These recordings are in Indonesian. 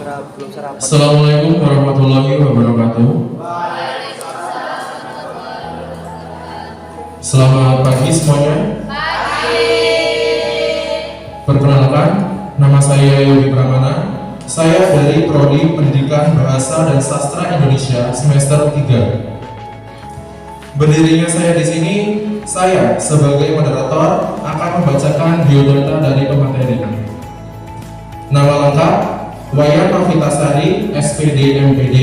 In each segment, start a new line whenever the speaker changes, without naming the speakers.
sarapan.
Assalamualaikum warahmatullahi wabarakatuh. Selamat pagi semuanya. Perkenalkan, nama saya Yogi Pramana. Saya dari Prodi Pendidikan Bahasa dan Sastra Indonesia semester 3. Berdirinya saya di sini, saya sebagai moderator akan membacakan biodata dari pemateri. Nama lengkap Wayan Novitasari, SPD MPD.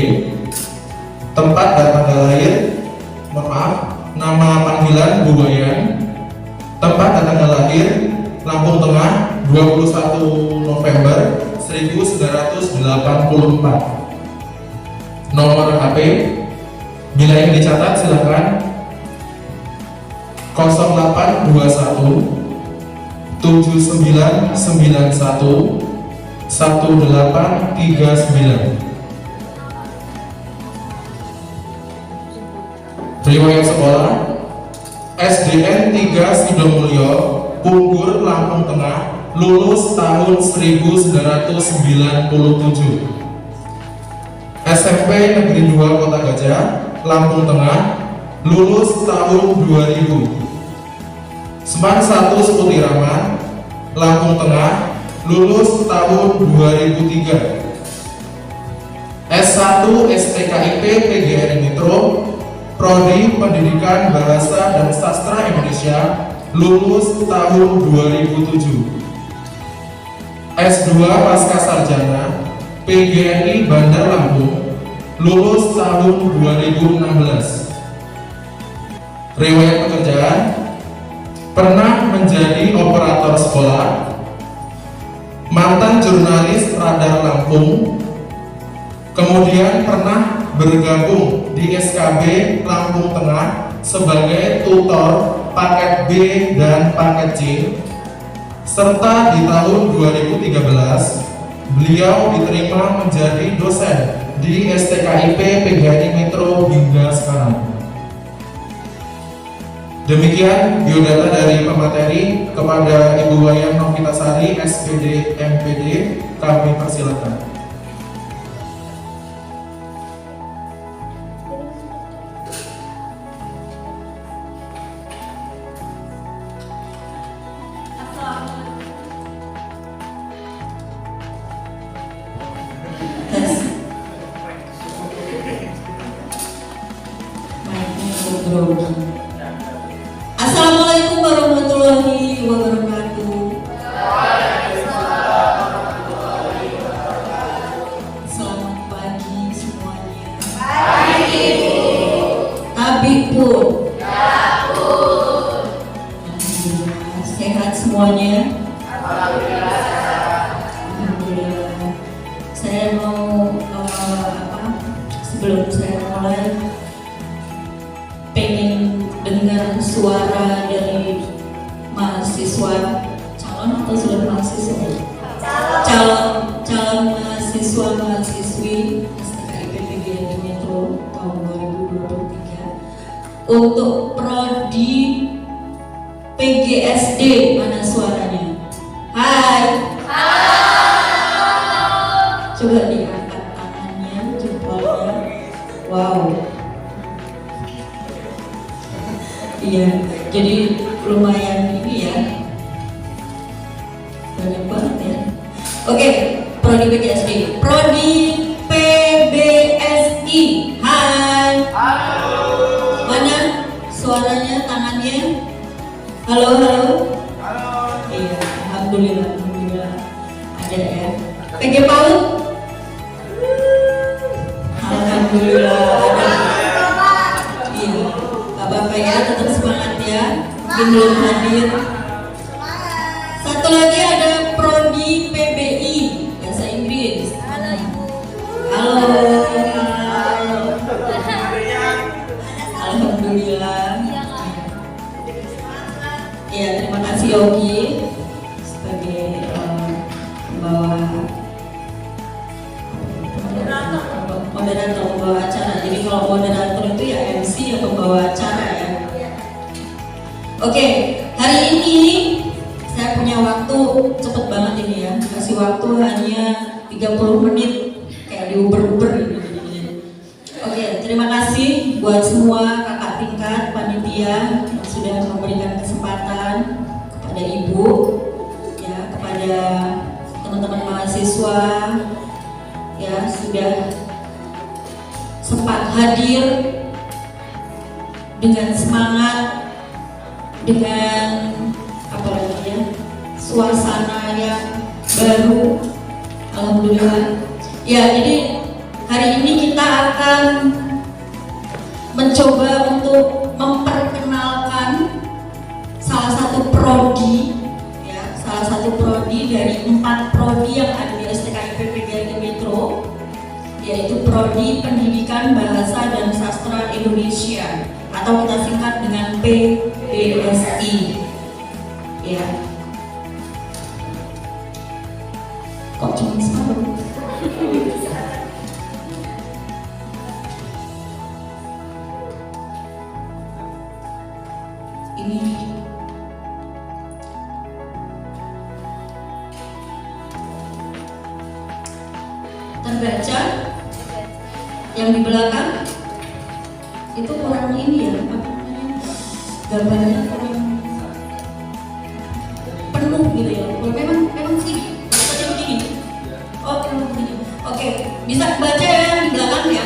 Tempat dan tanggal lahir, nama panggilan Bu Wayan. Tempat dan tanggal lahir, Lampung Tengah, 21 November 1984. Nomor HP, bila yang dicatat silakan 0821 7991 1839. Riwayat sekolah SDN 3 Sidomulyo, Punggur, Lampung Tengah, lulus tahun 1997. SMP Negeri 2 Kota Gajah, Lampung Tengah, lulus tahun 2000. Seman 1 Seputiraman, Lampung Tengah, lulus tahun 2003. S1 STKIP PGRI Metro, Prodi Pendidikan Bahasa dan Sastra Indonesia, lulus tahun 2007. S2 Pasca Sarjana PGRI Bandar Lampung, lulus tahun 2016. Riwayat pekerjaan, pernah menjadi operator sekolah, mantan jurnalis Radar Lampung, kemudian pernah bergabung di SKB Lampung Tengah sebagai tutor paket B dan paket C, serta di tahun 2013 beliau diterima menjadi dosen di STKIP PGRI Metro hingga sekarang. Demikian biodata dari pemateri. Kepada Ibu Wayan Novitasari, SPD MPD, kami persilakan.
Assalamualaikum warahmatullahi wabarakatuh. Selamat pagi semuanya. Pagi Bu. Tabik pun. Alhamdulillah. Sehat semuanya. Alhamdulillah. Saya mau sebelum saya mulai pengen dengar suara dari mahasiswa calon atau sudah mahasiswa? Calon mahasiswa mahasiswi STKIP PGRI Metro tahun 2023 untuk prodi PGSD. Mana suaranya? Hai. Coba diangkat tangannya, jempolnya. Wow. Iya, jadi lumayan ini ya, banyak banget ya. Oke, prodi PGSD, prodi PBSI. Hai. Halo. Mana suaranya, tangannya? Halo, halo. Halo. Iya, alhamdulillah, ada ya. PG PAUD. Alhamdulillah ada. Bapak ya, tetap semangat ya. Mungkin belum hadir. Satu lagi ada prodi PBI bahasa Inggris. Halo. Alhamdulillah. Ya, terima kasih Yogi sebagai moderator pembawa acara. Jadi kalau moderator itu ya MC ya pembawa acara ya. Oke, hari ini saya punya waktu cepet banget ini ya. Kasih waktu hanya 30 30 menit kayak di Uber gitu. Oke, terima kasih buat semua kakak tingkat panitia yang sudah memberikan kesempatan kepada ibu, ya, kepada teman-teman mahasiswa, ya, sudah sempat hadir dengan semangat, dengan apa lagi ya, suasana yang baru. Alhamdulillah. Ya, jadi hari ini kita akan mencoba untuk memperkenalkan salah satu prodi, ya, salah satu prodi dari 4 prodi yang ada di STKIP PGRI Metro, yaitu Prodi Pendidikan Bahasa dan Sastra Indonesia atau kita singkat dengan PBSI. Ya. Kok cuma separuh? Ini terbaca yang di belakang itu kurang ini ya, apa namanya, gambarnya kurang penuh gitu ya. Memang sih seperti begini. Oh, begini. Oke, bisa baca ya yang di belakang ya.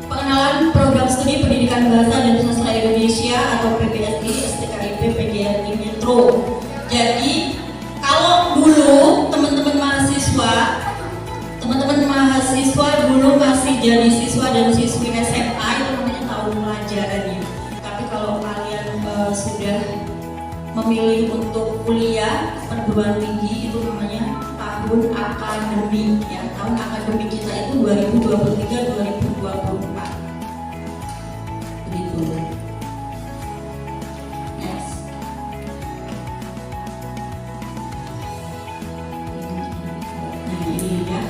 Pengenalan program studi pendidikan bahasa dan sastra Indonesia atau PBSI STKIP PGRI Metro. Jadi kalau dulu teman-teman mahasiswa dulu masih jadi siswa dan siswi SMA, itu namanya tahun pelajaran ya. Tapi kalau kalian sudah memilih untuk kuliah perguruan tinggi, itu namanya tahun akademik ya. Tahun akademik kita itu 2023-2024. Begitu. Next. Nah, ini ya.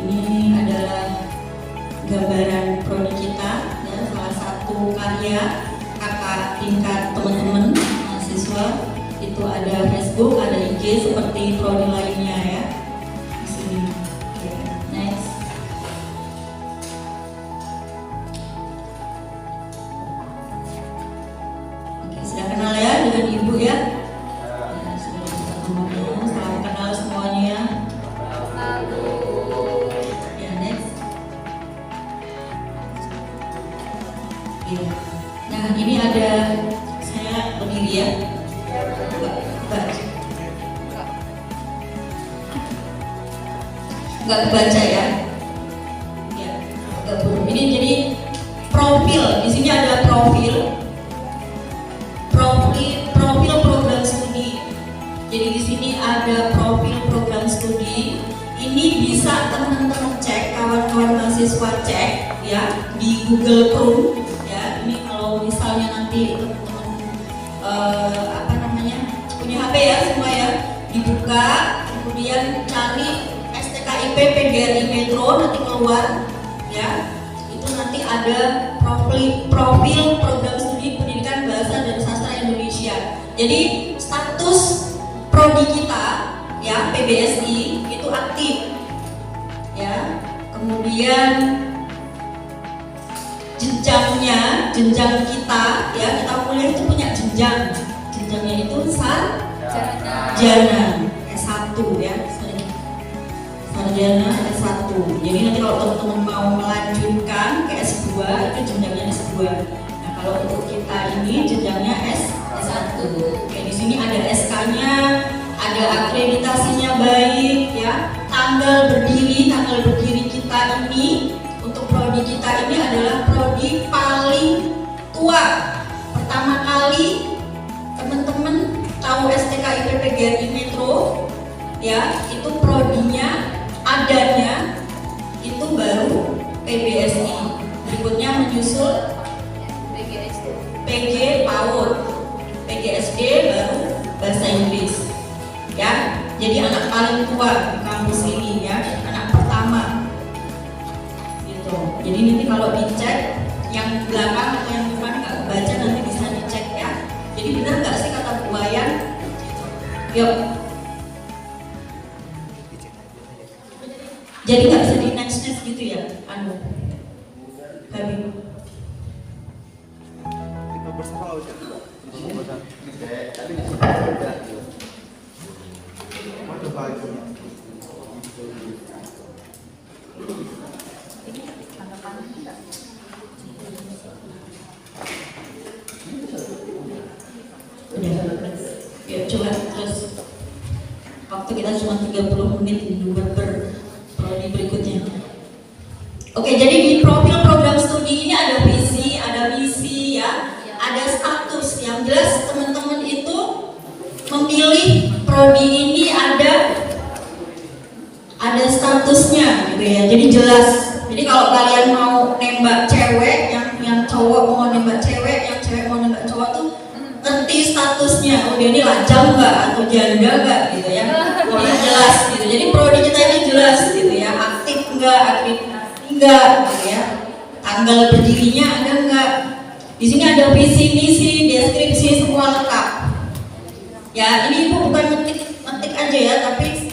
Ini adalah gambaran prodi kita ya, salah satu karya kakak tingkat teman-teman mahasiswa. Itu ada Facebook, ada IG seperti prodi lainnya ya. Di sini. Next. Oke, sudah kenal ya dengan ibu ya? Ya, sudah ketemu. Salam kenal semuanya. Ya, next. Ya. Nah, ini ada saya berdiri ya. Nggak kebaca ya? Ya, nggak perlu. Ini jadi profil. Di sini ada profil program studi. Jadi di sini ada profil program studi. Ini bisa teman-teman cek, kawan-kawan mahasiswa cek ya di Google Chrome ya. Ini kalau misalnya nanti teman-teman apa namanya punya HP ya semua ya, dibuka kemudian cari STKIP PGRI Metro, nanti keluar ya. Itu nanti ada profil program studi pendidikan bahasa dan sastra Indonesia. Jadi status prodi kita ya PBSI itu aktif ya. Kemudian jenjang kita ya, kita kuliah itu punya jenjangnya itu sarjana S1 ya, sarjana S1. Jadi nanti kalau teman-teman mau melanjutkan ke S2 itu jenjangnya S2. Nah, kalau untuk kita ini jenjangnya S1. Oke, di sini ada SK-nya, ada akreditasinya baik ya. Tanggal berdiri kita ini untuk prodi kita ini adalah prodi paling tua. Pertama kali teman-teman tahu STKIP PGRI Metro ya, itu prodinya adanya itu baru PBSI. Berikutnya menyusul PG PAUD, PGSD, baru bahasa Inggris ya. Jadi anak paling tua di kampus ini ya, anak pertama gitu. Jadi nanti kalau dicek yang belakang atau yang depan nggak kebaca, nanti bisa dicek ya. Jadi benar nggak sih kata Bu Wayan? Yuk. snatch gitu ya, Habib. Ya coba terus waktu kita cuma 30 menit ini buat prodi berikutnya. Oke, jadi di profil program studi ini ada visi, ada misi ya, ada status. Yang jelas teman-teman itu memilih prodi ini ada statusnya gitu ya. Jadi jelas. Jadi kalau kalian mau nembak cewek, yang cowok mau nembak cewek, yang cewek mau nembak cowok tuh ngerti statusnya, oh dia ini lajang nggak atau janda nggak gitu ya, pokoknya jelas gitu. Jadi prodi kita ini jelas gitu ya, aktif nggak, akreditasi nggak gitu ya, tanggal berdirinya ada nggak. Di sini ada visi misi, deskripsi, semua lengkap. Ya ini ibu bukan ngetik aja ya, tapi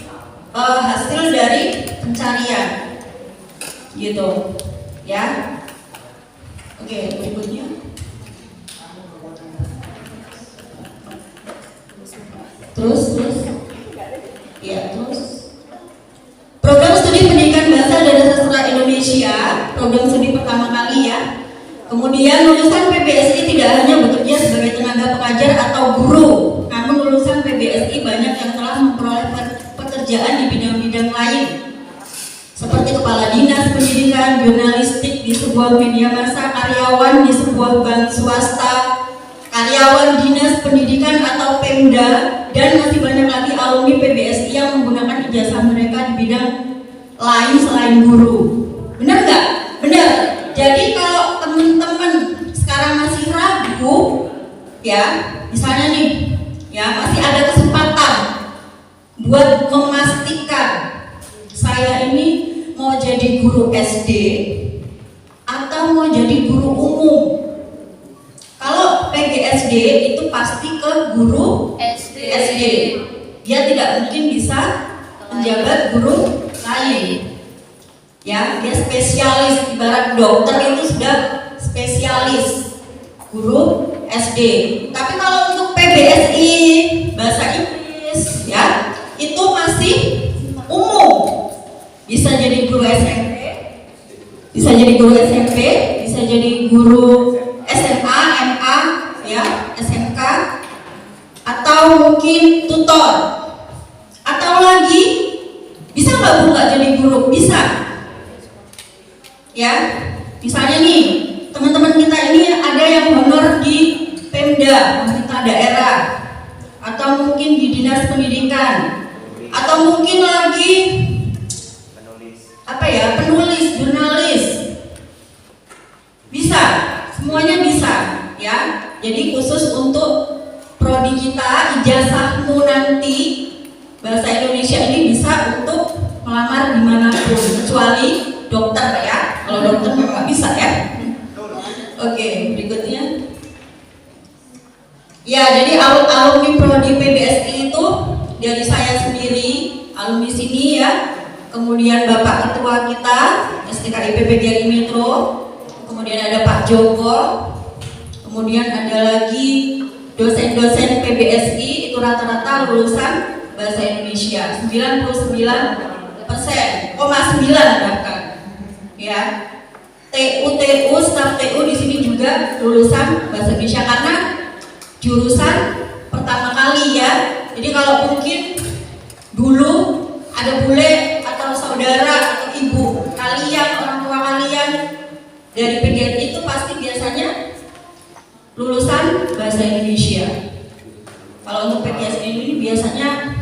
hasil dari pencarian gitu ya. Oke, berikutnya. Terus ya, terus program studi pendidikan bahasa dan sastra Indonesia, program studi pertama kali ya. Kemudian lulusan PBSI tidak hanya bekerja sebagai tenaga pengajar atau guru, namun lulusan PBSI banyak yang telah memperoleh pekerjaan di bidang-bidang lain seperti kepala dinas pendidikan, jurnalistik di sebuah media massa, karyawan di sebuah bank swasta, karyawan dinas pendidikan atau Pemda, dan masih banyak lagi alumni PBSI yang menggunakan ijazah mereka di bidang lain selain guru. Benar nggak? Benar. Jadi kalau teman-teman sekarang masih ragu, ya, misalnya nih, ya masih ada kesempatan buat memastikan saya ini mau jadi guru SD atau mau jadi guru umum. Kalau PGSD itu pasti ke guru SD. Dia tidak mungkin bisa menjabat guru lain. Ya, dia spesialis, ibarat dokter itu sudah spesialis guru SD. Tapi kalau untuk PBSI bahasa Inggris ya, itu masih umum. Bisa jadi guru SMP, bisa jadi guru SMP, bisa jadi guru SMA, MA, ya, SMK, atau mungkin tutor, atau lagi bisa nggak Bu nggak jadi guru? Bisa, ya. Misalnya nih, teman-teman kita ini ada yang honor di Pemda, pemerintah daerah, atau mungkin di dinas pendidikan, atau mungkin lagi penulis, jurnalis, bisa, semuanya bisa, ya. Jadi khusus untuk prodi kita, ijazahmu nanti bahasa Indonesia ini bisa untuk melamar dimanapun, kecuali dokter ya. Kalau dokter memang bisa ya. Oke, berikutnya. Ya, jadi alumni prodi PBSI itu dari saya sendiri, alumni sini ya. Kemudian Bapak Ketua kita, STKIP PGRI Metro, kemudian ada Pak Joko, kemudian ada lagi dosen-dosen PBSI, itu rata-rata lulusan bahasa Indonesia, 99,9 bahkan, ya. TU, staf TU di sini juga lulusan bahasa Indonesia karena jurusan pertama kali ya. Jadi kalau mungkin dulu ada bule atau saudara atau ibu kalian, orang tua kalian dari PGRI itu pasti biasanya lulusan bahasa Indonesia. Kalau untuk PGSD ini biasanya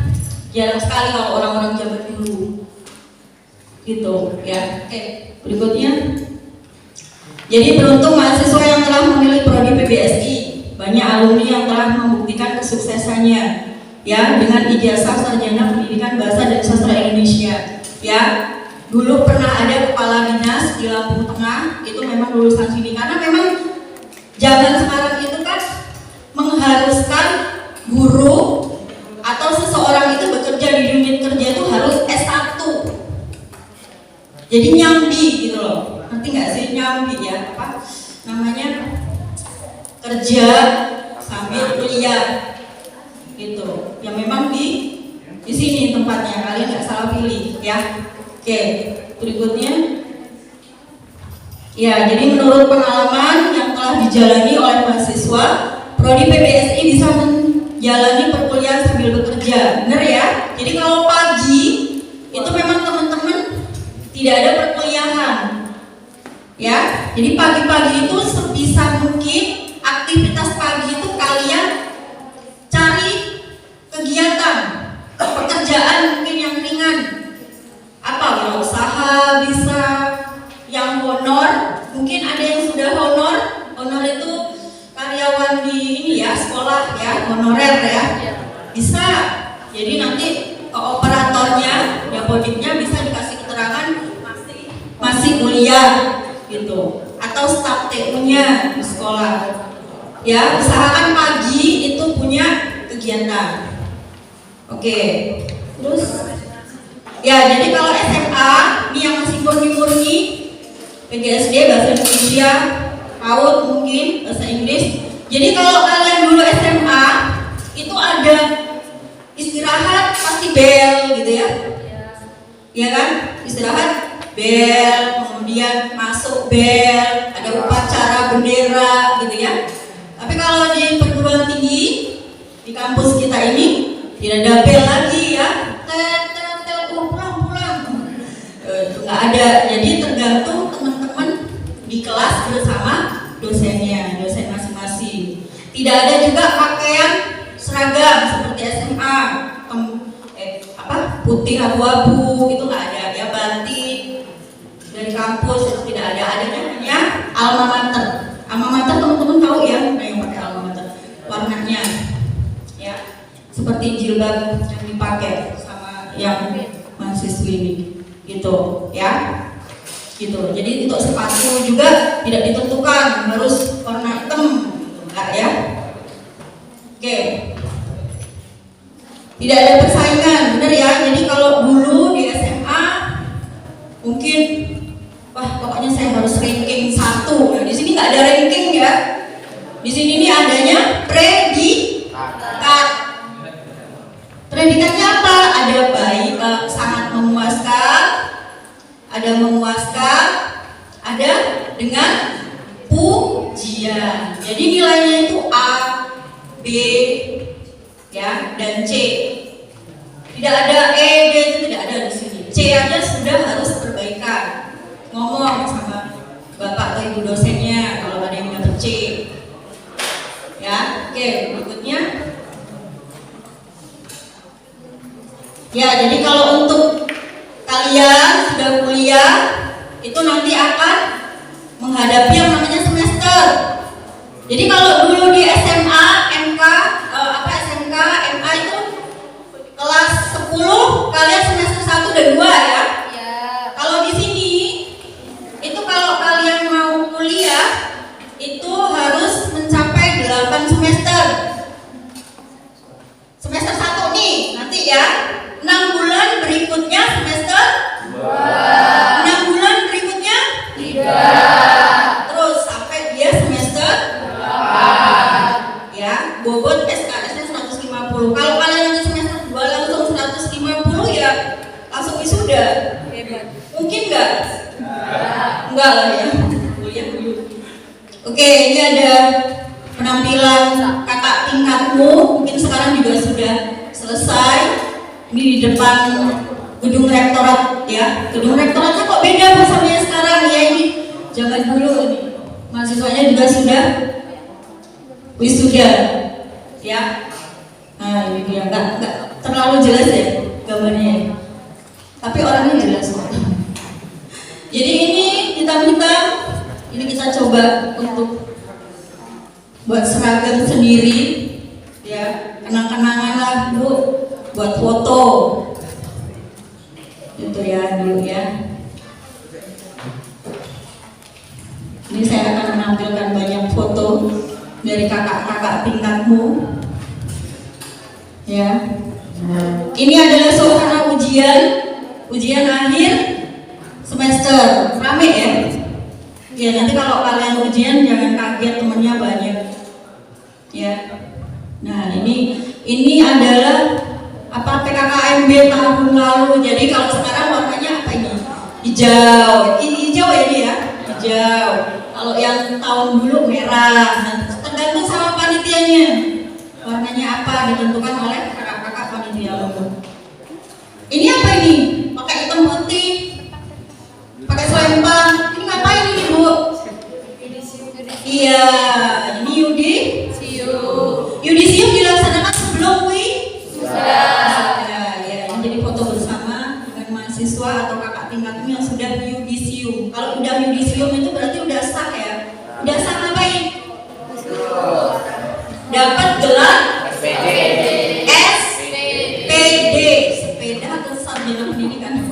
jarang sekali kalau orang-orang zaman dulu, gitu ya. Oke, berikutnya. Jadi beruntung mahasiswa yang telah memilih prodi PBSI, banyak alumni yang telah membuktikan kesuksesannya, ya, dengan ijazah sarjana pendidikan bahasa dan sastra Indonesia, ya. Dulu pernah ada kepala dinas di Lampung Tengah, itu memang lulusan sini karena memang zaman sekarang itu kan mengharuskan guru atau seseorang itu bekerja di dunia kerja itu harus S1. Jadi nyambi gitu loh, ngerti nggak sih nyambi ya? Apa namanya, kerja sambil kuliah gitu. Yang memang di sini tempatnya, kalian nggak salah pilih ya. Oke, berikutnya. Ya, jadi menurut pengalaman yang telah dijalani oleh mahasiswa, Prodi PBSI bisa menjalani perkuliahan sambil bekerja, benar ya? Jadi kalau pagi itu memang teman-teman tidak ada perkuliahan, ya. Jadi pagi-pagi itu sebisa mungkin aktivitas pagi itu kalian cari kegiatan, pekerjaan mungkin yang ringan, apa usaha bisa, yang honor, mungkin ada yang sudah honor. Honor itu karyawan di ini ya, sekolah ya, honorer ya, bisa. Jadi nanti operatornya, ya bodiknya bisa dikasih keterangan masih kuliah gitu, atau staf TU-nya di sekolah. Ya, usahakan pagi itu punya kegiatan. Oke, terus ya, jadi kalau SMA ini yang masih murni PGSD bahasa Indonesia, PAUD mungkin bahasa Inggris. Jadi kalau kalian dulu SMA itu ada istirahat pasti bel gitu ya, ya kan? Istirahat bel, kemudian masuk bel, ada upacara bendera gitu ya. Tapi kalau di perguruan tinggi di kampus kita ini tidak ada bel lagi ya, pulang, itu nggak ada. Jadi tergantung teman-teman di kelas bersama dosennya, dosen masing-masing. Tidak ada juga pakaian seragam seperti SMA, putih abu-abu itu nggak ada ya, batik dari kampus itu tidak ada. Adanya hanya alma mater. Alma mater teman-teman tahu ya, yang pakai alma mater, warnanya ya seperti jilbab yang dipakai sama yang mahasiswi ini gitu ya, gitu. Jadi untuk sepatu juga tidak ditentukan harus warna hitam gitu, enggak ya. Oke, tidak ada persaingan, benar ya. Jadi kalau dulu di SMA mungkin pokoknya saya harus ranking 1. Nah, di sini nggak ada ranking ya. Di sini nih adanya predikat. Predikatnya apa? Ada baik, sangat memuaskan, ada memuaskan, ada dengan pujian. Jadi nilainya itu A, B, ya, dan C. Tidak ada E, D itu tidak ada di sini. C aja sudah harus perbaikan. Ngomong sama bapak atau ibu dosennya kalau ada yang dapat C. Ya, oke, berikutnya. Ya, jadi kalau untuk kalian sudah kuliah itu nanti akan menghadapi yang namanya semester. Jadi kalau dulu di SMA, MK, SMK, MA itu kelas 10 kalian semester 1 dan 2 ya. Kalau di sini itu kalau kalian mau kuliah itu harus mencapai 8 semester. Semester 1 nih nanti ya. 6 bulan berikutnya semester 2. 6 bulan berikutnya 3. Terus sampai dia semester 8. Ya, bobot SKS-nya 150. Kalau kalian nanti semester 2 langsung 150 ya langsung wisuda. Hebat. Mungkin enggak? Enggak lah ya. Kuliah dulu. Oke, ini ada penampilan kakak tingkatmu. Mungkin sekarang juga sudah selesai. Ini di depan gedung rektorat ya. Gedung rektoratnya kok beda sama yang sekarang ya, ini zaman dulu nih. Mahasiswanya juga sudah wisuda ya. Nah ini dia, nggak terlalu jelas ya gambarnya, tapi orangnya jelas kok. Jadi ini kita coba untuk buat seragam sendiri ya, kenang-kenangan lah Bu, buat foto itu ya dulu ya. Ini saya akan menampilkan banyak foto dari kakak-kakak tingkatmu ya. Ini adalah suasana ujian akhir semester semester. Rame ya? Ya nanti kalau kalian ujian jangan kaget temennya banyak. Ya. Nah ini adalah apa PKKMB tahun lalu. Jadi kalau sekarang warnanya apa ini? Hijau. Ini hijau ya dia ya? Hijau. Kalau yang tahun dulu merah. Nah, tergantung sama panitianya. Warnanya apa ditentukan oleh kakak-kakak panitia lomba. Ini apa ini? Pakai hitam putih. Pakai selempang. Ini ngapain ini, Bu? Iya, ini Yudisium dilaksanakan sebelum sudah. Ya, jadi foto bersama dengan mahasiswa atau kakak tingkatmu yang sudah yudisium. Kalau udah yudisium itu berarti udah sah ya. Udah sah ngapain? Dapat gelar SPD. Sepeda atau sarjana pendidikan?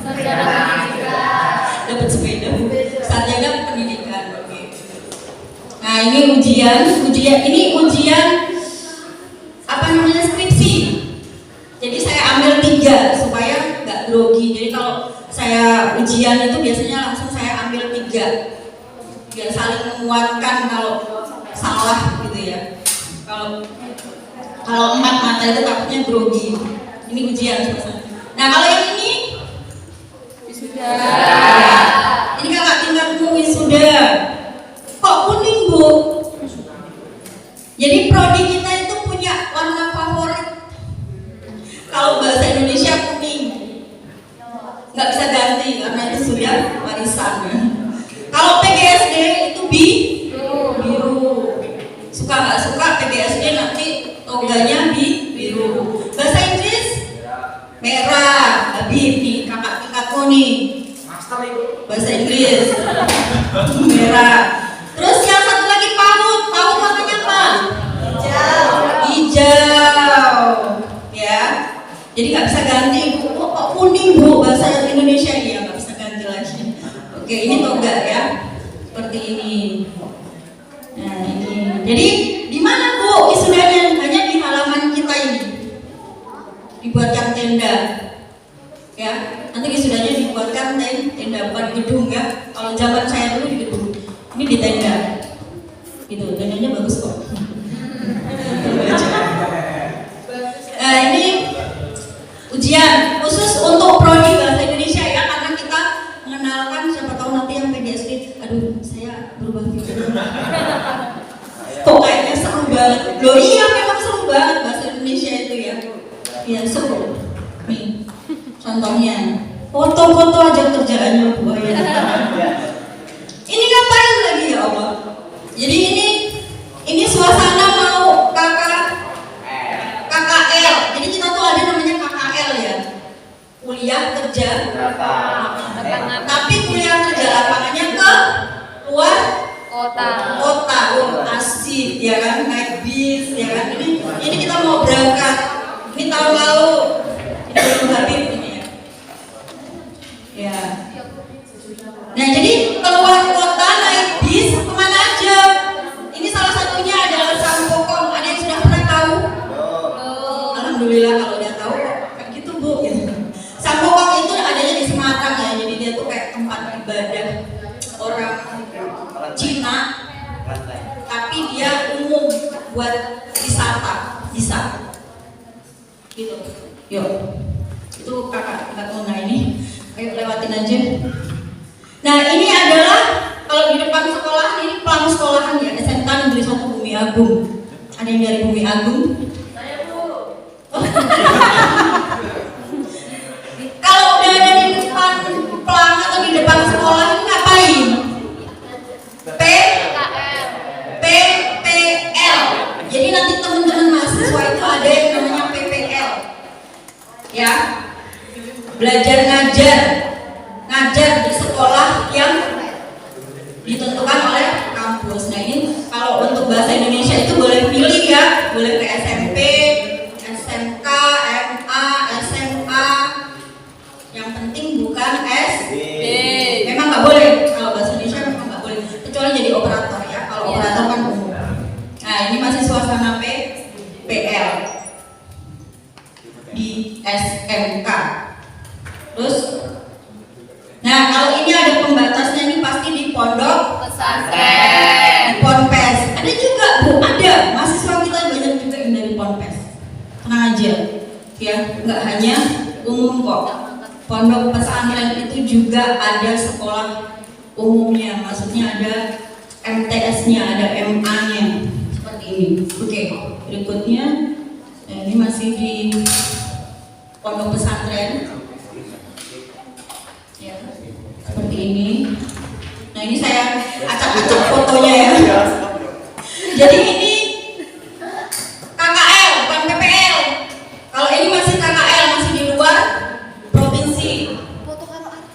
Dapat sepeda, sarjana pendidikan. Oke. Nah ini ujian apa namanya skripsi. Jadi saya ambil 3 supaya nggak grogi. Jadi kalau saya ujian itu biasanya langsung saya ambil 3 biar saling menguatkan kalau salah gitu ya. Kalau 4 mata itu takutnya grogi. Ini ujian suasana. Nah kalau yang ini wisuda. Ini kakak tingkatmu wisuda. Kok kuning, Bu? Jadi prodi kita itu punya warna favorit. Kalau bahasa Indonesia kuning, nggak bisa ganti karena itu sudah warisan. Kalau PGSD itu biru. Suka nggak suka PGSD nanti toganya biru. Bahasa Inggris merah. Habib nih kakak tingkatmu nih. Bahasa Inggris merah. Terus yang satu lagi PAUD warnanya apa? Hijau. Ya. Jadi nggak bisa ganti. Kok kuning, Bu? Bahasa Indonesia ya nggak bisa ganti lagi. Oke, ini toga ya. Seperti ini. Nah ini. Jadi di mana, Bu, wisudanya? Hanya di halaman kita ini. Dibuatkan tenda. Ya. Nanti wisudanya dibuatkan tenda bukan gedung ya. Kalau zaman saya dulu di gedung. Ini di tenda. Gitu. Tendanya bagus kok. Nah, ini ujian khusus untuk prodi bahasa Indonesia ya, karena kita mengenalkan siapa tahu nanti yang PGSD, aduh saya berubah pikir. Kok kayaknya seru banget. Loh iya memang seru banget bahasa Indonesia itu ya. Iya seru. Nih contohnya foto-foto aja kerjaannya buaya. Ini ngapain lagi ya Allah? Jadi ini suasana mau KKL. Jadi kita tuh ada namanya KKL ya. Kuliah kerja lapangan. Tapi kuliah kerja lapangannya ke luar kota. Asik ya kan, naik bis ya kan. Ini kita mau berangkat. Ini tahun lalu. Ini belum Habib ini ya. Ya. Nah jadi keluar kota naik bis kemana aja? Ini salah satunya adalah Sampokong. Ada yang sudah pernah tahu? Alhamdulillah kalau udah tahu kayak gitu, Bu. Sampokong itu adanya di Semarang ya. Jadi dia tuh kayak tempat ibadah orang Cina, tapi dia umum buat wisata, bisa. Gitu. Yuk. Itu kakak Mona ini. Ayo lewatin aja. Nah ini adalah kalau di depan sekolah ini pelang sekolahan ya, SMK Negeri 1 Bumi Agung. Ada yang dari Bumi Agung? Saya, Bu. Kalau udah ada di depan pelang atau di depan sekolah ini ngapain? PPL. Jadi nanti teman-teman mahasiswa itu ada yang namanya PPL. Ya. Belajar ngajar di sekolah yang ditentukan oleh kampus. Nah ini kalau untuk bahasa Indonesia itu boleh pilih ya, boleh ke SMA pondok pesantren itu juga ada sekolah umumnya, maksudnya ada MTS-nya, ada MA-nya seperti ini. Oke, berikutnya ini masih di pondok pesantren ya, seperti ini. Nah ini saya acak-acak fotonya ya. Jadi ini KKL bukan PPL. Kalau ini masih KKL, masih di luar provinsi.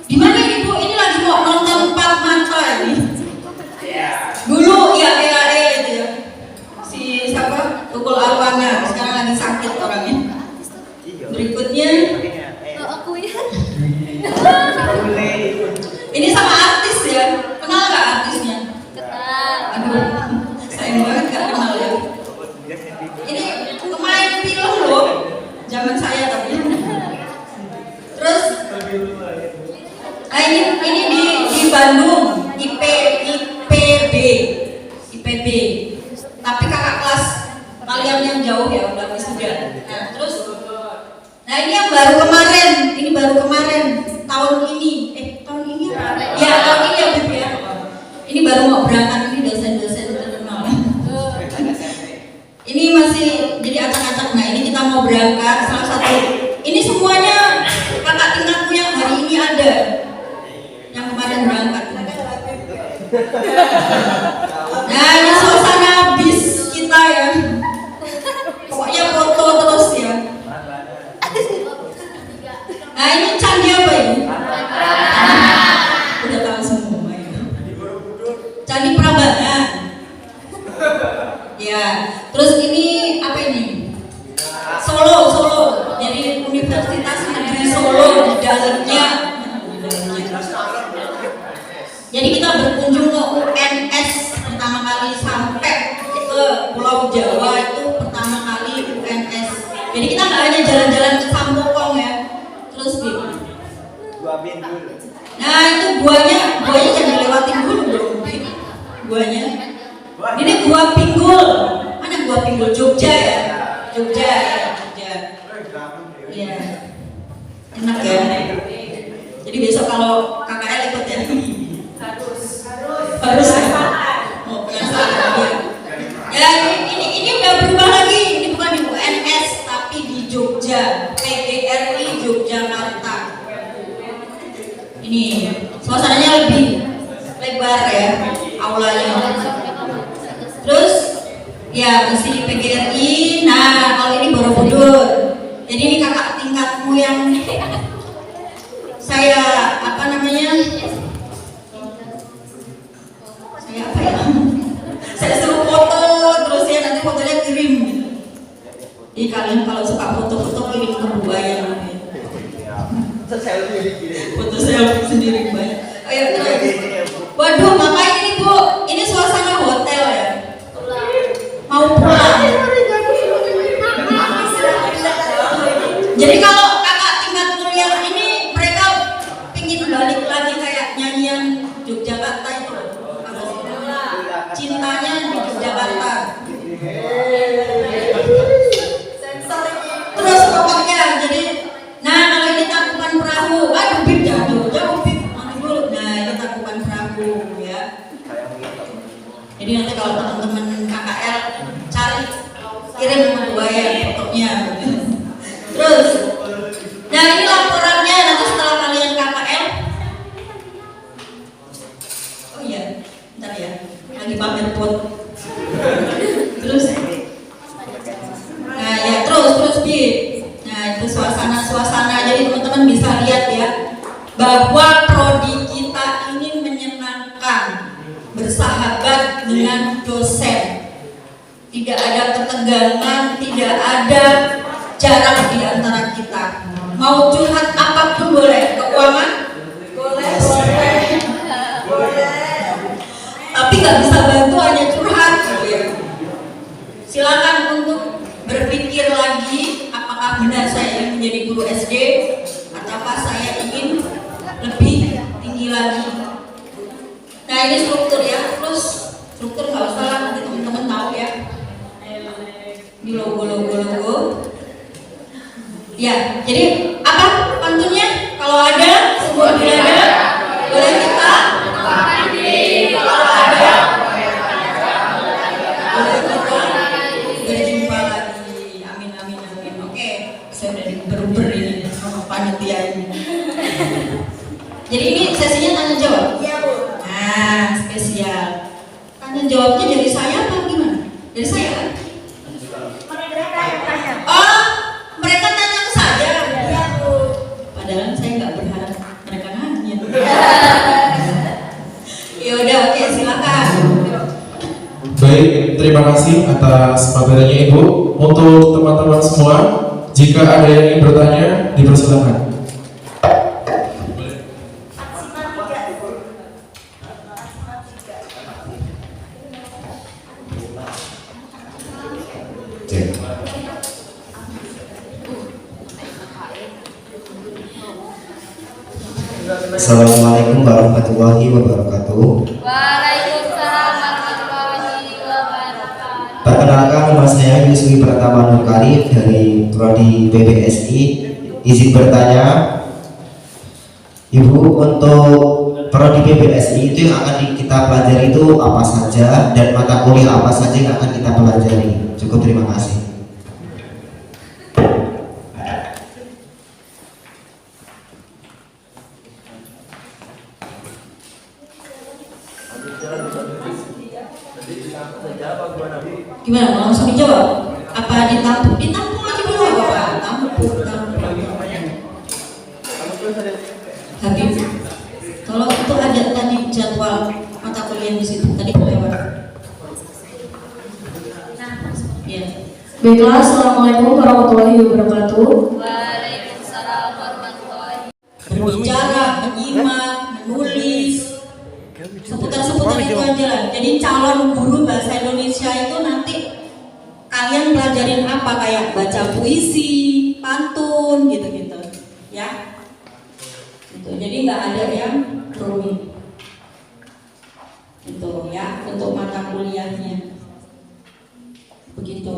Di mana ini Bu? Ini lagi mau nonton Empat Mata ini. Dulu ya EAE itu ya. Si siapa? Tukul Arwana. Sekarang lagi sakit orangnya. Berikutnya ini sama artis ya. Kenal nggak artisnya? Aduh, sayang banget nggak kenal ya. Ini pemain film loh, zaman saya tapi. Terus, nah ini di Bandung, IPB. Tapi kakak kelas kalian yang jauh ya udah wisuda. Nah terus, nah ini yang baru kemarin, tahun ini apa? Ya tahun ini ya Bib ya. Ini baru mau berangkat, ini dosen-dosen terkenal. Ini masih jadi acak-acak. Nah ini kita mau berangkat, salah satu. Ini semuanya kakak tingkatku yang hari ini ada, yang kemarin berangkat. Nah ini suasana bis kita ya. Pokoknya foto terus ya. Nah ini candi apa ini? Udah tahu semua ya. Candi Prambanan. Ya, terus ini apa ini? Solo. Jadi Universitas Negeri Solo di dalamnya. Jadi kita berkunjung ke UNS pertama kali sampai ke Pulau Jawa itu pertama kali UNS. Jadi kita nggak hanya jalan-jalan ke Sampokong ya. Terus gitu. Nah itu guanya jangan dilewatin dulu dong. Guanya. Ini gua Pinggul. Mana gua Pinggul? Jogja ya. Jogja. Iya. Enak ya. Jadi besok kalau KKL ikut ya. Harus ya. Oh, penasaran ya. Ya ini udah berubah lagi. Ini bukan di UNS tapi di Jogja. PGRI Yogyakarta. Ini suasananya lebih lebar ya aulanya. Terus ya mesti di PGRI. Nah kalau ini Borobudur. Jadi ini kakak tingkatmu yang saya saya suruh foto terus ya, nanti fotonya kirim. Jadi kalian kalau suka foto-foto kirim ke buaya. Foto selfie sendiri banyak. Ayo terus. Waduh, ngapain ini Bu? Ini suasana hotel ya. Mau pulang. Jadi kalau kakak tingkat kuliah ini mereka pingin balik lagi kayak nyanyian Yogyakarta itu. Cintanya di Yogyakarta. Terus pokoknya jadi, nah kalau ini Tangkuban Perahu, aduh Bib jauh Bib, nanti dulu. Nah ini Tangkuban Perahu ya. Jadi nanti kalau teman-teman KKL cari kirim ke buaya fotonya. Terus, nah ini laporannya nanti setelah kalian KKL. Oh iya, bentar ya, lagi pamer foto. Terus, nah ya terus Bi. Nah itu suasana. Jadi teman-teman bisa lihat ya bahwa prodi kita ini menyenangkan, bersahabat dengan dosen. Tidak ada ketegangan, tidak ada jarak di antara kita. Mau curhat apapun boleh, keuangan boleh. Tapi nggak bisa bantu hanya curhat. Silakan untuk berpikir lagi apakah benar saya ingin menjadi guru SD ataukah saya ingin lebih tinggi lagi. Nah ini struktur ya, terus struktur nggak usah lah, nanti teman-teman tahu ya. Ini logo. Ya, jadi apa pantunnya? Kalau ada, boleh kita berjumpa lagi. Amin, amin, amin. Oke, saya udah diuber-uber ini sama panitia ini. Jadi ini sesinya tanya jawab.
Iya, Bu.
Nah, spesial. Tanya jawabnya dari saya apa gimana? Dari saya kan?
Mereka yang tanya.
Oh, mereka tanya ke saya.
Iya, Bu.
Padahal saya nggak berharap mereka nanya. Ya udah, oke, silakan.
Baik, terima kasih atas materinya Ibu. Untuk teman-teman semua, jika ada yang ingin bertanya, dipersilakan.
Maksimal 3.
Cek. Assalamualaikum warahmatullahi wabarakatuh.
Waalaikumsalam warahmatullahi wabarakatuh.
Perkenalkan, nama saya Yuswi Pratama Nurkali dari Prodi PBSI. Izin bertanya, Ibu, untuk Prodi PBSI itu yang akan kita pelajari itu apa saja dan mata kuliah apa saja yang akan kita pelajari? Cukup, terima kasih.
Gimana? Mau langsung dijawab? Apa ditampung? Ditampung aja dulu nggak apa-apa. Tampung. Habib, kalau itu ada tadi jadwal mata kuliah di situ tadi lewat. Ya.
Baiklah, Assalamualaikum warahmatullahi wabarakatuh.
Waalaikumsalam warahmatullahi
Berbicara, menyimak, menulis, seputar-seputar itu aja lah. Jadi calon guru bahasa Indonesia itu nanti kalian pelajarin apa, kayak baca puisi, pantun, gitu-gitu, ya. Gitu. Jadi nggak ada yang rumit, gitu ya. Untuk mata kuliahnya begitu,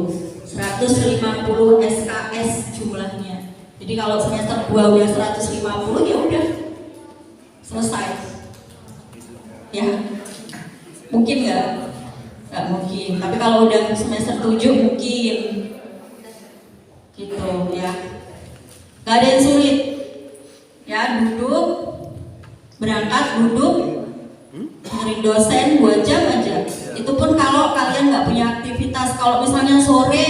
150 SKS jumlahnya. Jadi kalau semester 2 udah 150, ya udah selesai. Ya, mungkin nggak mungkin. Tapi kalau udah semester 7 mungkin, gitu ya. Nggak ada yang sulit. Ya, duduk, berangkat, duduk, dengerin dosen 2 jam aja. Itu pun kalau kalian nggak punya aktivitas. Kalau misalnya sore,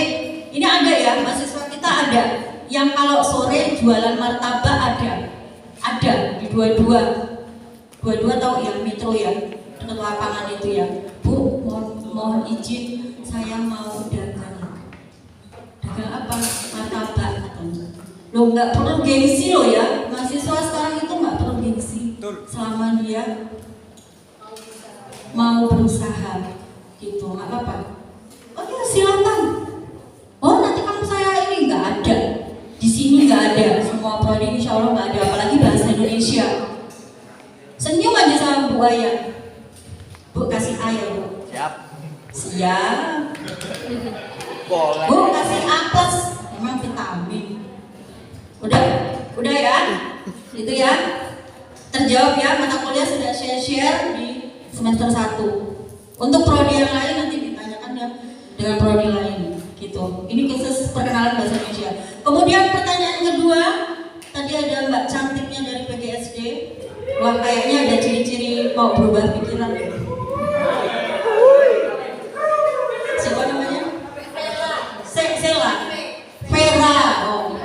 ini ada ya, mahasiswa kita ada yang kalau sore jualan martabak ada di dua-dua tahu ya, Metro ya, dekat lapangan itu ya. Bu, mohon izin, saya mau dagang apa? Martabak katanya. Lo nggak perlu gengsi lo ya, mahasiswa sekarang itu nggak perlu gengsi selama dia mau berusaha, gitu, nggak apa-apa. Oke, silakan. Oh, nanti kamu saya ini nggak ada, di sini nggak ada, semua prodi insya Allah nggak ada, apalagi bahasa Indonesia. Senyum aja sama Bu Aya. Bu, kasih air, Bu. Siap. Bu, kasih apes, emang vitamin. Udah ya, itu ya. Terjawab ya, mata kuliah sudah share di semester 1. Untuk prodi yang lain nanti ditanyakan ya dengan prodi lain, gitu. Ini khusus perkenalan bahasa Indonesia. Kemudian pertanyaan kedua, tadi ada Mbak cantiknya dari PGSD. Wah, kayaknya ada ciri-ciri mau berubah pikiran. Siapa namanya? Sela. Vera. Oh.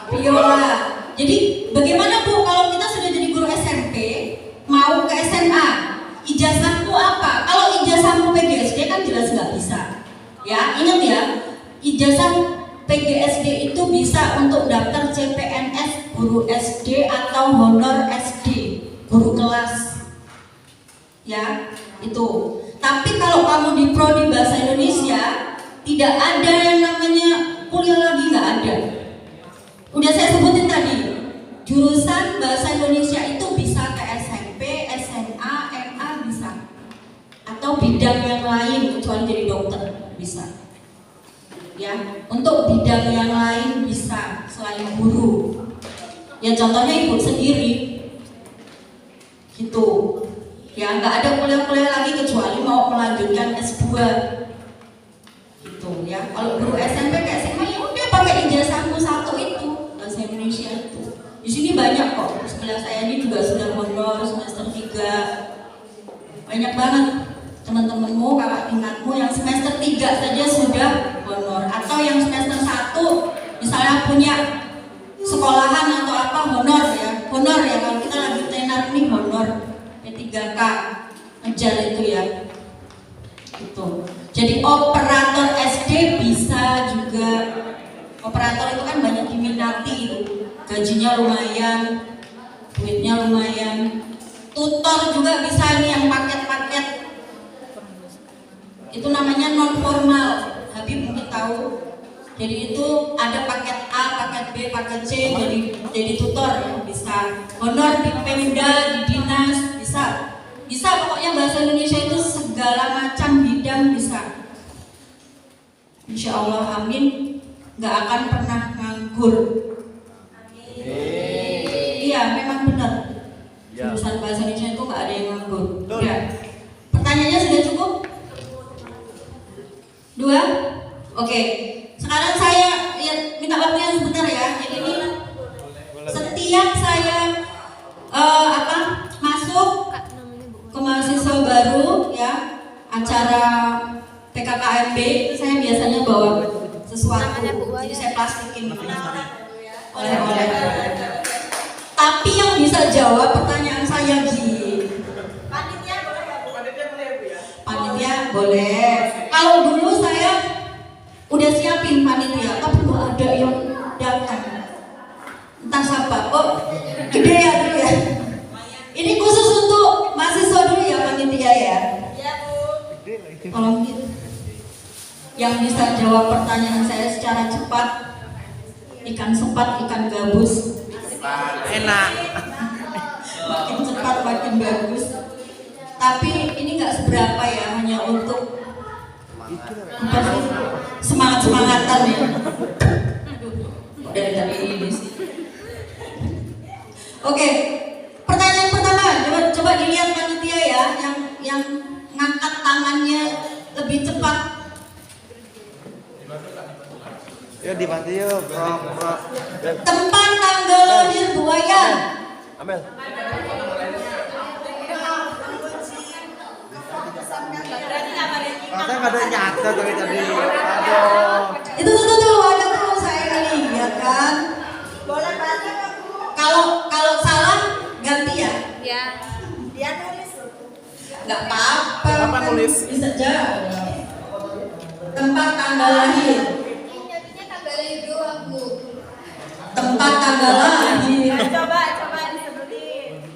Viola. Jadi bagaimana Bu kalau kita sudah jadi guru SMP, mau ke SMA, ijazahmu apa? Kalau ijazahmu PGSD kan jelas nggak bisa. Ya, ingat ya, ijazah PGSD itu bisa untuk daftar CPNS guru SD atau honor SD, guru kelas. Ya, itu. Tapi kalau kamu di prodi bahasa Indonesia, tidak ada yang namanya kuliah lagi, nggak ada. Udah saya sebutin tadi, jurusan bahasa Indonesia itu bisa ke SMP, SMA, MA bisa, atau bidang yang lain kecuali jadi dokter bisa. Ya, untuk bidang yang lain bisa selain guru. Ya contohnya ibu sendiri, gitu. Ya nggak ada kuliah-kuliah lagi kecuali mau melanjutkan S2, gitu ya. Kalau guru SMP kayak SMA ya udah pakai ijazahmu satu itu bahasa Indonesia itu. Di sini banyak kok. Sebelah saya ini juga sudah honor semester 3. Banyak banget teman-temanmu, kakak tingkatmu yang semester 3 saja sudah honor, atau yang semester 1 misalnya punya sekolahan atau apa honor ya kalau kita lagi tenar nih honor P3K ngejar itu ya gitu. Jadi operator SD bisa juga. Operator itu kan banyak diminati itu, gajinya lumayan, duitnya lumayan. Tutor juga bisa nih yang paket-paket, itu namanya non formal. Habib mungkin tahu. Jadi itu ada paket A, paket B, paket C, jadi tutor ya, bisa. Honor di Pemda, di dinas, bisa. Bisa pokoknya bahasa Indonesia itu segala macam bidang bisa. Insya Allah amin, nggak akan pernah nganggur. Iya memang benar. Jurusan bahasa Indonesia itu nggak ada yang nganggur. Ya. Pertanyaannya sudah cukup? 2? Oke. Sekarang saya minta waktunya sebentar ya. Jadi ini setiap saya masuk ke mahasiswa baru ya, acara PKKMB, saya biasanya bawa sesuatu. Jadi saya plastikin oleh-oleh. Tapi yang bisa jawab pertanyaan saya gini.
Panitia boleh ya Bu?
Panitia boleh. Kalau dulu saya udah siapin panitia, tapi nggak ada yang datang. Entah siapa. Oh, gede ya dulu ya. Ini khusus untuk mahasiswa dulu ya panitia ya.
Iya Bu.
Kalau gitu, yang bisa jawab pertanyaan saya secara cepat, ikan sepat, ikan gabus.
Enak.
Makin cepat makin bagus. Tapi ini nggak seberapa ya, hanya untuk semangat-semangatan ya. Dari ini sih. Oke, pertanyaan pertama, coba dilihat panitia ya, yang ngangkat tangannya lebih cepat.
Yuk dibantu yuk, bro.
Tempat tanggal lahir buayan.
Amel. Masa nggak ada nyata tadi. Aduh.
Itu tuh ada tuh saya lihat kan.
Boleh bantu nggak Bu?
Kalau salah ganti ya.
Ya.
Dia nulis.
Nggak apa-apa.
Apa
kan
nulis?
Bisa jawab. Tempat tanggal lahir.
Jadinya tanggal lahir doang, Bu.
Tempat tanggal lahir.
Coba disebutin.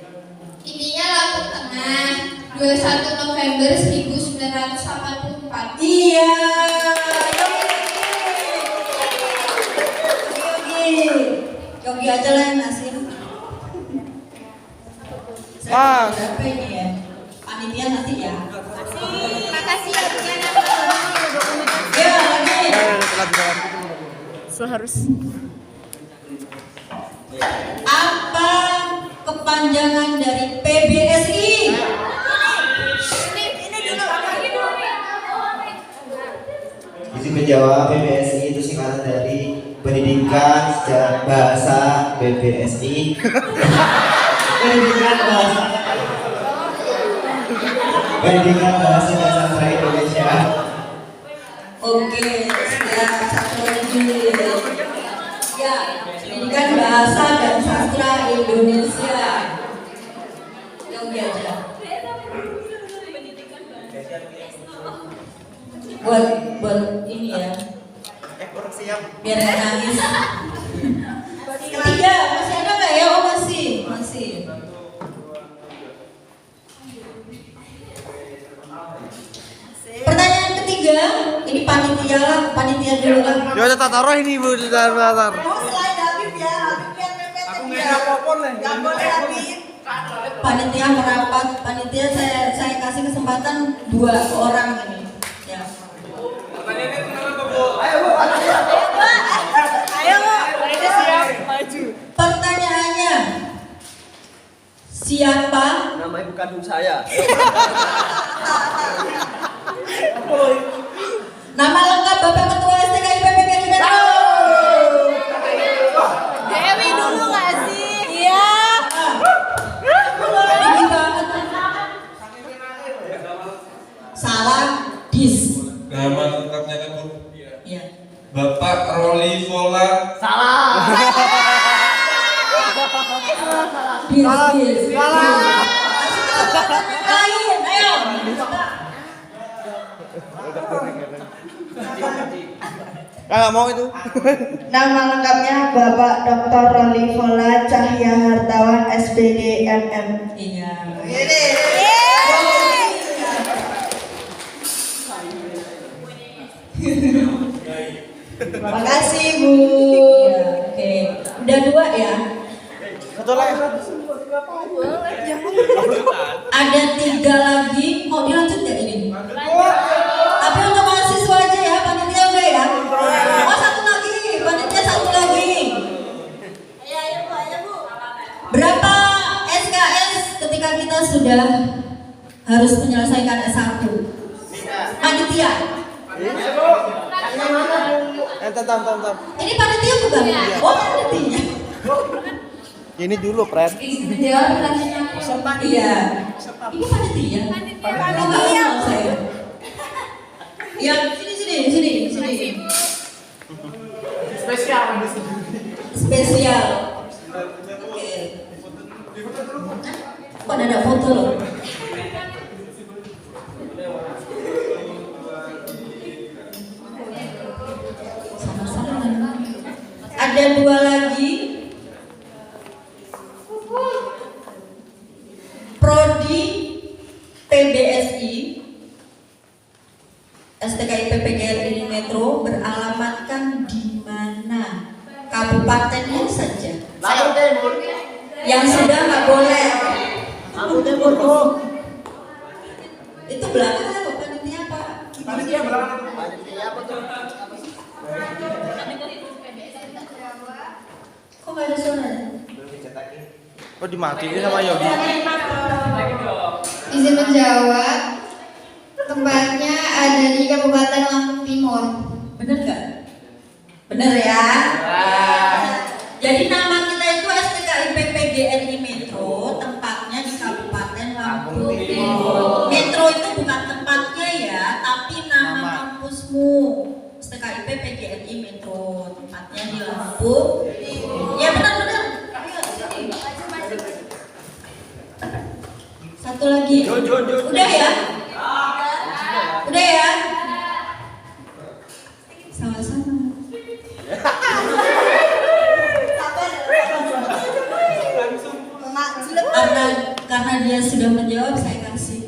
Ininya Lampung Tengah, 21 November 1984.
Iya. Yogi aja lah yang ngasih.
Ah.
Berapa ini ya? Panitia nanti ya.
Makasih ya, Diana.
Ya lagi.
Harus.
Apa kepanjangan dari PBSI?
Izin menjawab, PBSI itu singkatan dari Pendidikan Sejarah Bahasa PBSI. Pendidikan Bahasa Sastra Indonesia.
Oke, ya satu lagi. Ya, Pendidikan Bahasa dan Sastra Indonesia. Yogi aja. Buat ini ya. Biar nggak nangis. Ketiga, masih ada nggak ya? Oh masih. Pertanyaan ketiga, ini panitia dulu lah.
Ya taruh ini Bu, taruh.
Oh selain Habib ya, Habib yang mepet.
Aku nggak ada popon lah.
Nggak boleh Habib.
Panitia merapat, panitia saya kasih kesempatan 2 orang ini. Ya.
Ayo Bu. Ini siap maju.
Pertanyaannya Siapa?
Nama ibu kandung saya.
Nama lengkap Bapak Ketua STKIP PGRI Metro.
Dewi dulu nggak sih?
Iya.
Tinggi banget. Salah dis.
Nama lengkapnya kan Bu?
Iya.
Bapak Roli Vola.
Dis. Lain, ayo.
Nggak mau itu.
Nama lengkapnya Bapak Dr. Roli Vola Cahya Hartawan SPG MM.
Iya.
Makasih Bu.
Iya, oke. Udah 2 ya.
Satu lagi.
Ada 3 lagi. Mau dilanjut nggak ini? Tapi untuk mahasiswa aja ya, panitia udah ya. Oh, 1 lagi, panitia 1 lagi.
Ayo Bu.
Berapa SKS ketika kita sudah harus menyelesaikan S1? Panitia.
Tam.
Ini panitia bukan? Oh, panitia.
Ini dulu, Pren.
Iya. Ini panitia. Panitia. Saya. Ya, sini. Spesial. Oke. Kok ada foto loh? Sama-sama. Ada 2 lagi. Prodi PBSI STKIP PGRI Metro beralamatkan di mana? Kabupatennya saja. Yang sudah nggak boleh. Itu belakang apa panitia Pak?
Panitia belakang.
Kok nggak ada suara?
Oh, dimatiin sama Yogi.
Izin menjawab. Tempatnya ada di Kabupaten Lampung Timur.
Bener nggak? Bener ya. Jadi nama kita itu STKIP PGRI Metro, tempatnya di Kabupaten Lampung Timur. Metro itu bukan tempatnya ya, tapi nama kampusmu. STKIP PGRI Metro, tempatnya di Lampung Timur. Ya benar. Ayo sini. 1 lagi. Udah ya? Udah ya? Sama-sama. Karena dia sudah menjawab, saya kasih.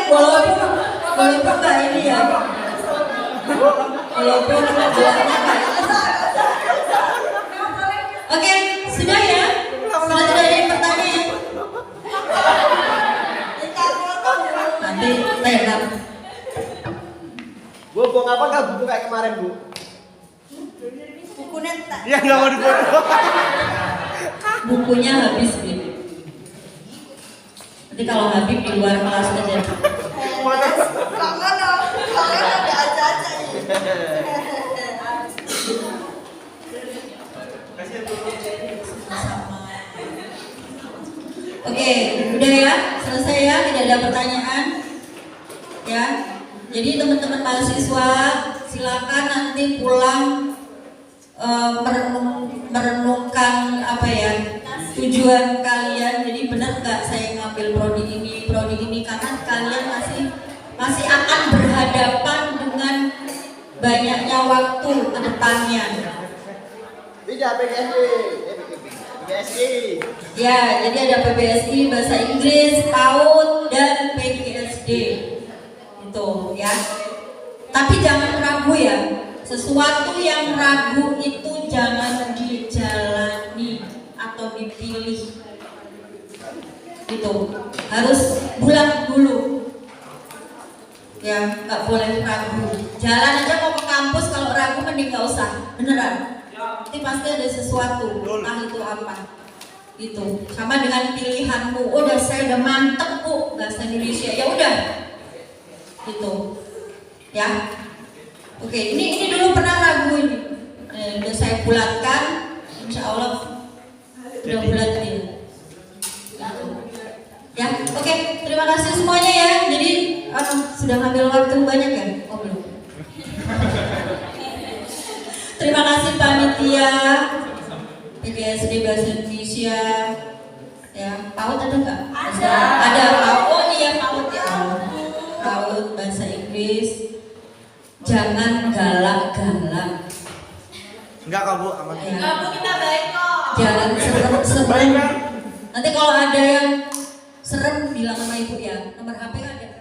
Walaupun nggak ini ya. Walaupun Oke, sudah ya? Sudah tidak ada yang pertanyaan? Nanti tenar.
Bu, buang apa nggak buku kayak kemarin, Bu?
Buku neta.
Iya, nggak mau difoto.
Bukunya habis, Bib. Nanti kalau habis di luar kelas aja.
Kangen ada aja nih.
Oke, udah ya, selesai ya, tidak ada pertanyaan. Ya, jadi teman-teman mahasiswa silakan nanti pulang merenungkan apa ya tujuan kalian. Jadi benar nggak saya ngambil prodi ini karena kalian masih akan berhadapan dengan banyaknya waktu ke depannya.
Tidak, PGSI.
Ya, jadi ada PBSI, Bahasa Inggris, PAUD, dan PGSD. Itu ya. Tapi jangan ragu ya. Sesuatu yang ragu itu jangan dijalani atau dipilih. Gitu. Harus bulat dulu. Ya, nggak boleh ragu. Jalan aja mau ke kampus, kalau ragu mending nggak usah. Beneran. Nanti pasti ada sesuatu, entah itu apa. Gitu. Sama dengan pilihanmu. Udah saya udah mantep Bu bahasa Indonesia. Ya udah. Gitu. Ya. Oke, ini dulu pernah ragu ini. Udah saya bulatkan, insya Allah udah bulat ini. Gitu. Ya, oke, terima kasih semuanya ya. Jadi sudah ngambil waktu banyak ya? Oh belum. Terima kasih panitia PGSD Bahasa Indonesia. Ya, PAUD ada nggak? Ada PAUD. Oh iya PAUD ya. PAUD Bahasa Inggris. Jangan galak-galak.
Enggak kok Bu, aman.
Ya.
Enggak Bu, kita baik kok.
Jangan serem-serem. Nanti kalau ada yang serem bilang sama ibu ya. Nomor HP ada.